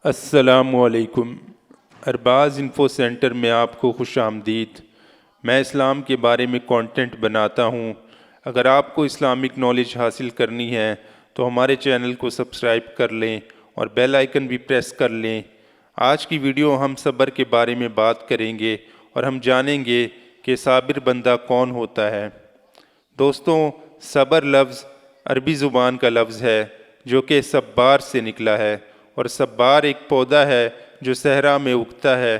السلام علیکم۔ Arbaaz info centre میں آپ کو خوش آمدید۔ میں اسلام کے بارے میں کانٹینٹ بناتا ہوں۔ اگر آپ کو اسلامک نالج حاصل کرنی ہے تو ہمارے چینل کو سبسکرائب کر لیں اور بیل آئیکن بھی پریس کر لیں۔ آج کی ویڈیو ہم صبر کے بارے میں بات کریں گے اور ہم جانیں گے کہ صابر بندہ کون ہوتا ہے۔ دوستوں، صبر لفظ عربی زبان کا لفظ ہے جو کہ صبار سے نکلا ہے، اور صبار ایک پودا ہے جو صحرا میں اگتا ہے۔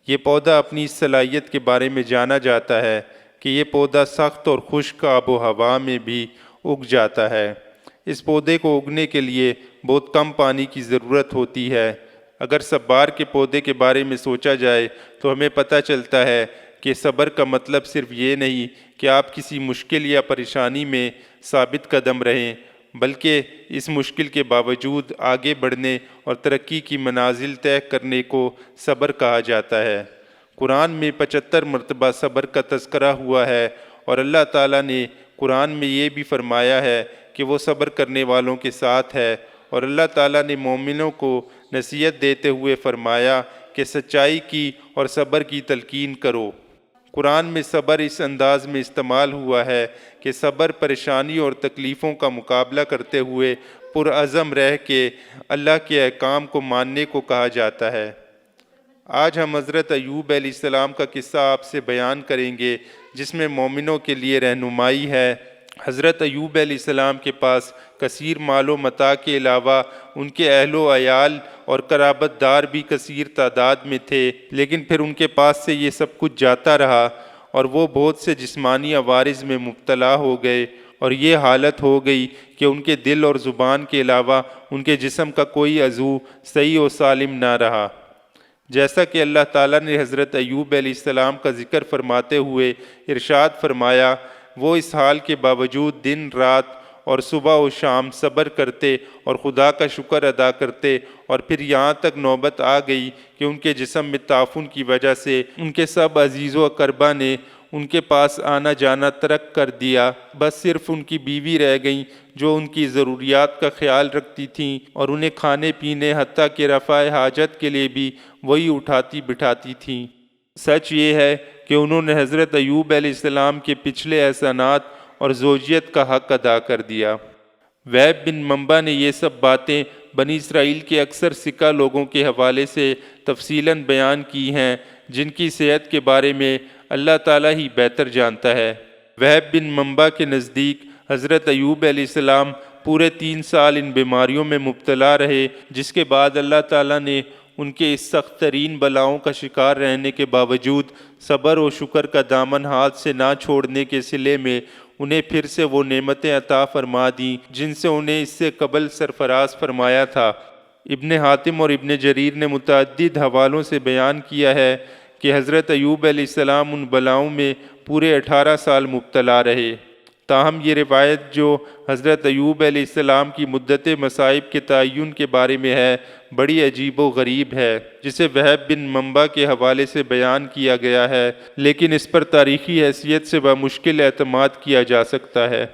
یہ پودا اپنی اس صلاحیت کے بارے میں جانا جاتا ہے کہ یہ پودا سخت اور خشک آب و ہوا میں بھی اگ جاتا ہے۔ اس پودے کو اگنے کے لیے بہت کم پانی کی ضرورت ہوتی ہے۔ اگر صبار کے پودے کے بارے میں سوچا جائے تو ہمیں پتہ چلتا ہے کہ صبر کا مطلب صرف یہ نہیں کہ آپ کسی مشکل یا پریشانی میں ثابت قدم رہیں، بلکہ اس مشکل کے باوجود آگے بڑھنے اور ترقی کی منازل طے کرنے کو صبر کہا جاتا ہے۔ قرآن میں 75 مرتبہ صبر کا تذکرہ ہوا ہے، اور اللہ تعالیٰ نے قرآن میں یہ بھی فرمایا ہے کہ وہ صبر کرنے والوں کے ساتھ ہے، اور اللہ تعالیٰ نے مومنوں کو نصیحت دیتے ہوئے فرمایا کہ سچائی کی اور صبر کی تلقین کرو۔ قرآن میں صبر اس انداز میں استعمال ہوا ہے کہ صبر پریشانی اور تکلیفوں کا مقابلہ کرتے ہوئے پرعزم رہ کے اللہ کے احکام کو ماننے کو کہا جاتا ہے۔ آج ہم حضرت ایوب علیہ السلام کا قصہ آپ سے بیان کریں گے جس میں مومنوں کے لیے رہنمائی ہے۔ حضرت ایوب علیہ السلام کے پاس کثیر مال و متاع کے علاوہ ان کے اہل و عیال اور قرابت دار بھی کثیر تعداد میں تھے، لیکن پھر ان کے پاس سے یہ سب کچھ جاتا رہا، اور وہ بہت سے جسمانی عوارض میں مبتلا ہو گئے، اور یہ حالت ہو گئی کہ ان کے دل اور زبان کے علاوہ ان کے جسم کا کوئی عضو صحیح و سالم نہ رہا۔ جیسا کہ اللہ تعالیٰ نے حضرت ایوب علیہ السلام کا ذکر فرماتے ہوئے ارشاد فرمایا، وہ اس حال کے باوجود دن رات اور صبح و شام صبر کرتے اور خدا کا شکر ادا کرتے، اور پھر یہاں تک نوبت آ گئی کہ ان کے جسم میں تعفن کی وجہ سے ان کے سب عزیز و اقربا نے ان کے پاس آنا جانا ترک کر دیا۔ بس صرف ان کی بیوی رہ گئیں جو ان کی ضروریات کا خیال رکھتی تھیں، اور انہیں کھانے پینے حتیٰ کہ رفع حاجت کے لیے بھی وہی اٹھاتی بٹھاتی تھیں۔ سچ یہ ہے کہ انہوں نے حضرت ایوب علیہ السلام کے پچھلے احسانات اور زوجیت کا حق ادا کر دیا۔ وہب بن منبع نے یہ سب باتیں بنی اسرائیل کے اکثر سکہ لوگوں کے حوالے سے تفصیلاً بیان کی ہیں، جن کی صحت کے بارے میں اللہ تعالیٰ ہی بہتر جانتا ہے۔ وہب بن منبع کے نزدیک حضرت ایوب علیہ السلام پورے 3 سال ان بیماریوں میں مبتلا رہے، جس کے بعد اللہ تعالیٰ نے ان کے اس سخت ترین بلاؤں کا شکار رہنے کے باوجود صبر و شکر کا دامن ہاتھ سے نہ چھوڑنے کے صلے میں انہیں پھر سے وہ نعمتیں عطا فرما دیں جن سے انہیں اس سے قبل سرفراز فرمایا تھا۔ ابن حاتم اور ابن جریر نے متعدد حوالوں سے بیان کیا ہے کہ حضرت ایوب علیہ السلام ان بلاؤں میں پورے 18 سال مبتلا رہے۔ تاہم یہ روایت جو حضرت ایوب علیہ السلام کی مدت مصائب کے تعین کے بارے میں ہے بڑی عجیب و غریب ہے، جسے وہب بن منبع کے حوالے سے بیان کیا گیا ہے، لیکن اس پر تاریخی حیثیت سے بمشکل اعتماد کیا جا سکتا ہے۔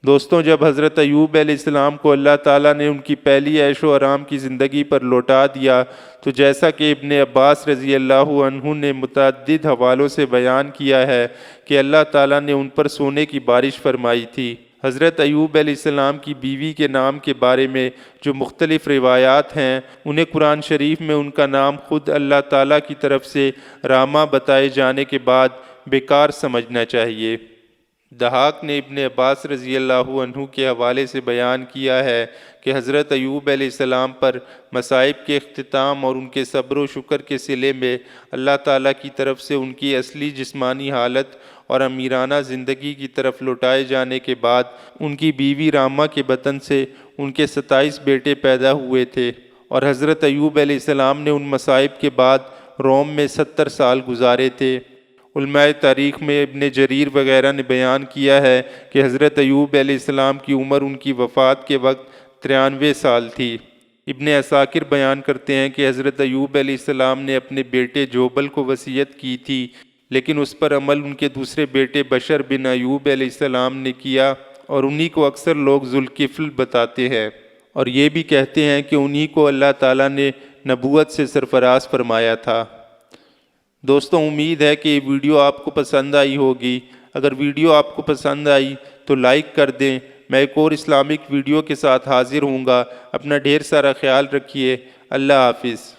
دوستوں، جب حضرت ایوب علیہ السلام کو اللہ تعالیٰ نے ان کی پہلی عیش و آرام کی زندگی پر لوٹا دیا تو جیسا کہ ابن عباس رضی اللہ عنہ نے متعدد حوالوں سے بیان کیا ہے کہ اللہ تعالیٰ نے ان پر سونے کی بارش فرمائی تھی۔ حضرت ایوب علیہ السلام کی بیوی کے نام کے بارے میں جو مختلف روایات ہیں، انہیں قرآن شریف میں ان کا نام خود اللہ تعالیٰ کی طرف سے راما بتائے جانے کے بعد بیکار سمجھنا چاہیے۔ دہاق نے ابن عباس رضی اللہ عنہ کے حوالے سے بیان کیا ہے کہ حضرت ایوب علیہ السلام پر مصائب کے اختتام اور ان کے صبر و شکر کے صلے میں اللہ تعالیٰ کی طرف سے ان کی اصلی جسمانی حالت اور امیرانہ زندگی کی طرف لوٹائے جانے کے بعد ان کی بیوی راما کے بطن سے ان کے 27 بیٹے پیدا ہوئے تھے، اور حضرت ایوب علیہ السلام نے ان مصائب کے بعد روم میں 70 سال گزارے تھے۔ علماء تاریخ میں ابن جریر وغیرہ نے بیان کیا ہے کہ حضرت ایوب علیہ السلام کی عمر ان کی وفات کے وقت 93 سال تھی۔ ابن عساکر بیان کرتے ہیں کہ حضرت ایوب علیہ السلام نے اپنے بیٹے جوبل کو وصیت کی تھی، لیکن اس پر عمل ان کے دوسرے بیٹے بشر بن ایوب علیہ السلام نے کیا، اور انہی کو اکثر لوگ ذوالکفل بتاتے ہیں، اور یہ بھی کہتے ہیں کہ انہی کو اللہ تعالیٰ نے نبوت سے سرفراز فرمایا تھا۔ دوستوں، امید ہے کہ یہ ویڈیو آپ کو پسند آئی ہوگی۔ اگر ویڈیو آپ کو پسند آئی تو لائک کر دیں۔ میں ایک اور اسلامک ویڈیو کے ساتھ حاضر ہوں گا۔ اپنا ڈھیر سارا خیال رکھیے۔ اللہ حافظ۔